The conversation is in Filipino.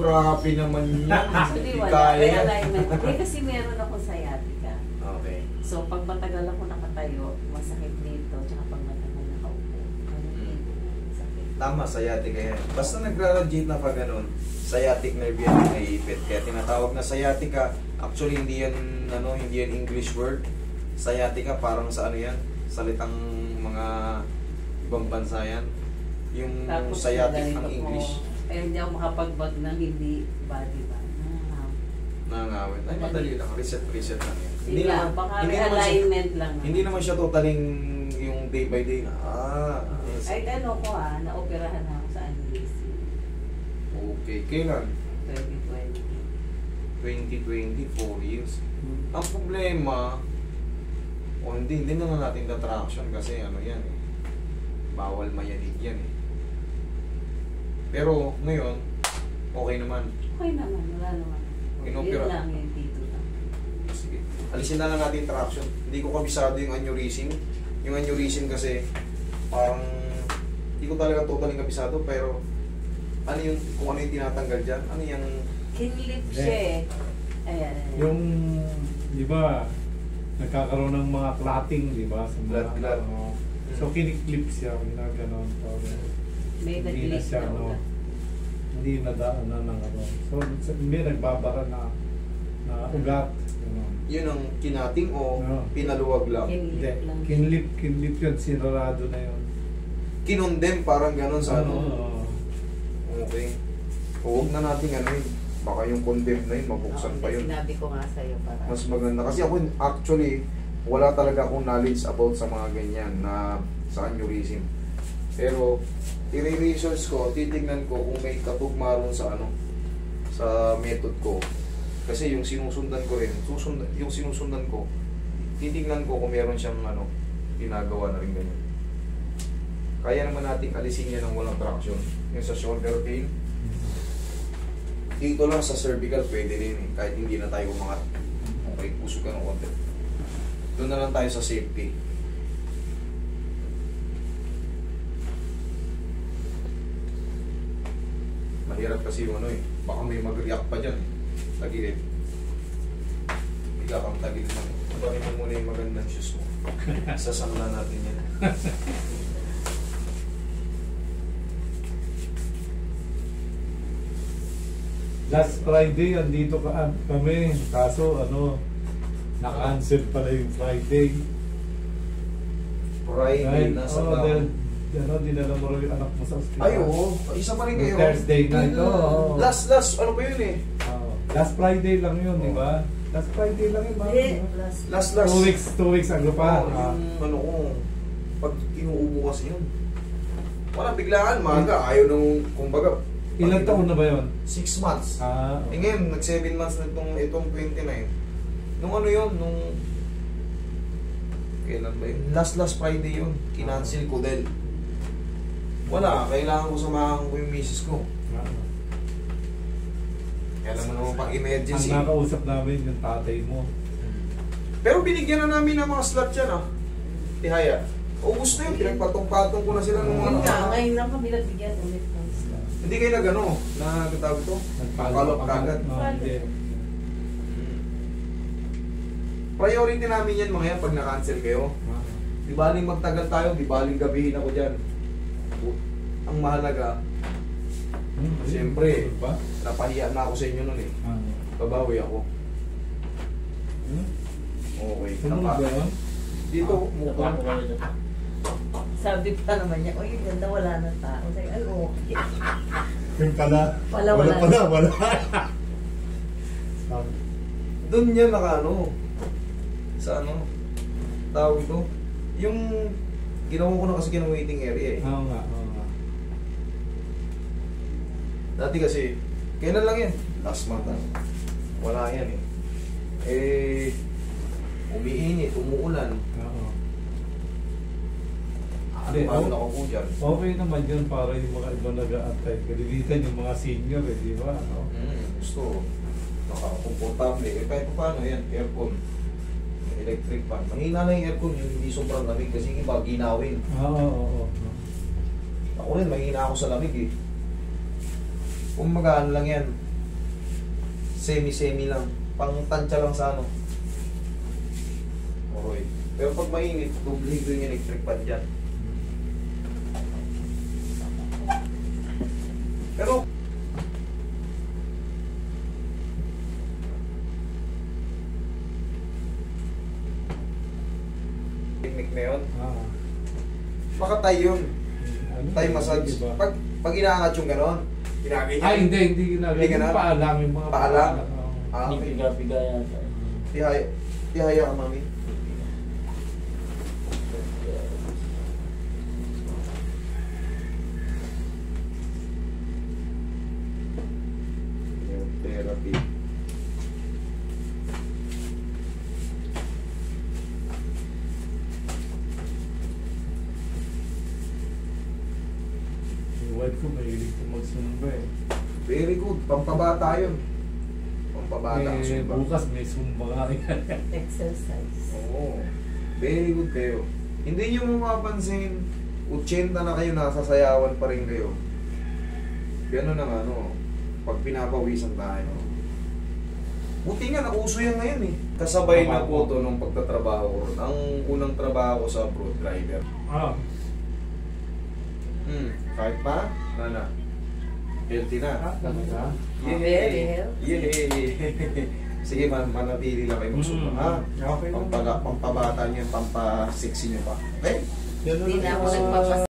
grabe naman yan. Actually, wala. Realignment. Hindi kasi meron akong sciatica. Okay. So, pag matagal ako nakatayo, masakit dito. Tsaka pag matagal nakaupo. Sakit. Tama, sciatica yan. Basta nagra-radiate na pa ganun, sciatic nerve yan yung naiipit. Kaya tinatawag na sciatica. Actually, hindi yan English word. Sciatica parang sa ano yan, salitang mga ibang bansa yan. Yung Tapos, sciatic ang English. Eh, hindi ako makapag-bag ng hindi body ba? Nangangawin. Ay, madali lang. Reset lang yan. Hindi lang, baka alignment lang. Hindi naman siya totaling yung day by day na, Ay, ano ko naoperahan na ako sa aneurysm. Okay. Kailan? 2020. 2020, 4 years. Ang problema, hindi naman natin traction kasi ano yan eh. Bawal mayanig yan eh. Pero ngayon, okay naman. Okay naman, wala naman. Inopera. Yun lang yung dito lang. Sige. Alisin na lang natin traction. Hindi ko kabisado yung aneurysm. Yung aneurysm kasi, parang, hindi ko talaga totally kabisado, pero, ano yung, kung ano yung tinatanggal dyan, ano yung... Kinlip siya eh. Ayan. Yung, di ba, nagkakaroon ng mga clotting, di ba? Sa mga, Blood. So, kiniklip siya, ginaganon. May Hindi na nag-click siya, na ugat. hindi nadaan na ng ano. So, may nagbabara na ugat. Yun ang kinating o No. pinaluwag lang. Hindi, Kinlip lang. kinlip yun, sinarado na yun. Kinondem parang gano'n sa ano. Oo. Okay. Huwag na natin ano yun. Baka yung condemn na yun, mabuksan pa yun. Sinabi ko nga sa'yo para. Mas maganda. Kasi ako actually, wala talaga akong knowledge about sa mga ganyan na sa aneurysm. Pero, i-research ko, titignan ko kung may katugma ron sa ano, sa method ko. Kasi yung sinusundan ko rin, yung sinusundan ko, titignan ko kung meron siyang ano, ginagawa na rin ganyan. Kaya naman natin alisin yan ng walang traction. Yung sa shoulder pain, dito lang sa cervical pwede rin eh, kahit hindi na tayo umangat. Okay, pusok ka ng konti. Doon na lang tayo sa safety. Mahirap kasi yung ano eh, baka may mag-react pa dyan. Tagilid. Bigla kang tagilid mo. Pagkakin mo muna yung magandang shoes mo. Sasangla natin yan. Last Friday, andito kami. Kaso, na-cancel pala yung Friday. Friday, nasa down. Dinala mo rin yung anak mo sa hospital. Ay, oo. Isa pa rin kayo. Thursday na ito. Last, ano ba yun eh? Last Friday lang yun, di ba? Last Friday lang yun, ba? Last. 2 weeks ago pa. Yung ano ko, pag inuubo kasi yun. Wala biglaan, maga. Ayaw nung, kumbaga. Ilang taon na ba yun? 6 months. Okay. Ngayon, nag 7 months na itong 29. Nung ano yun, nung... Kailan ba yun? Last Friday yun. Kinancel ko dahil wala, kailangan ko samahan ko yung misis ko. Kaya naman naman pang emergency. Ang nakausap namin yung tatay mo. Pero binigyan na namin ng mga slot yan ah. Tihaya. August na yun, pinagpatong-patong ko na sila nung ano. Ngayon lang kami nagbigyan ulit ng slot. Hindi kayo nag-ano, nagtawag ito? Nag-follow up kagad. Priority namin yan mga yan pag na-cancel kayo. Di baling magtagal tayo, di baling gabihin ako dyan. Ang mahalaga, siyempre, napahiya na ako sa inyo nun eh. Babawi ako. Okay. Dito, mukha. Sabi pa naman niya, yung ganda, wala na tao. Sabi, ay, okay. Yung pala. Wala. Doon yan sa ano, tawag ito. Yung ginawa ko na kasi waiting area eh. Oo nga. Dati kasi, kailan lang yan? Last month wala yan eh. Umiinit, umuulan. Oo. Ano ako po dyan? Okay naman yun para yung mga ibang nag-aantay. Kalilitan yung mga senior di ba? Gusto. Nakakomportable. Kahit pa paano yan, aircon. Electric fan. Mahina na yung aircon, yung hindi sobrang lamig kasi yung iba ginawin. Oo. Ako rin, mahina ako sa lamig eh. Kung magaan lang yan, Semi-semi lang. Pang-tansya lang sa ano. Okay. Pero pag mainit, dublihin ko yung electric fan dyan. Pero, technique na yun, Ah. makatay yun. Ano, Thai massage. diba? Pag inaangat yung gano'n, ginagay Ay, hindi ginagawa. Hindi ganun? Yung paalang, yung mga Paalang? oo. Ah, Hindi okay. piga-piga yata. Tihaya ka, mami. Therapy. Yung wife ko, mahilig ko magsumba eh. Very good. Pampabata yun. Pampabata ang sumba. Bukas may sumba nga yan. Exercise. Oo. Very good kayo. Hindi nyo mapapansin, 80 na kayo, nasasayawan pa rin kayo. Gano'n ang ano, pag pinapawisan tayo. Buti nga, nauso yan ngayon eh. Kasabay na po ito nung pagtatrabaho ko. Ang unang trabaho ko sa abroad, driver. Ah, Kahit pa, nana. Healthy na. talaga? Very healthy. Yeah. Sige, manatili lang kayo magsumba, ha? Okay lang. Pampabata nyo, pampasexy nyo pa. Okay? Ganun Hindi lang na ako sa- nagpapas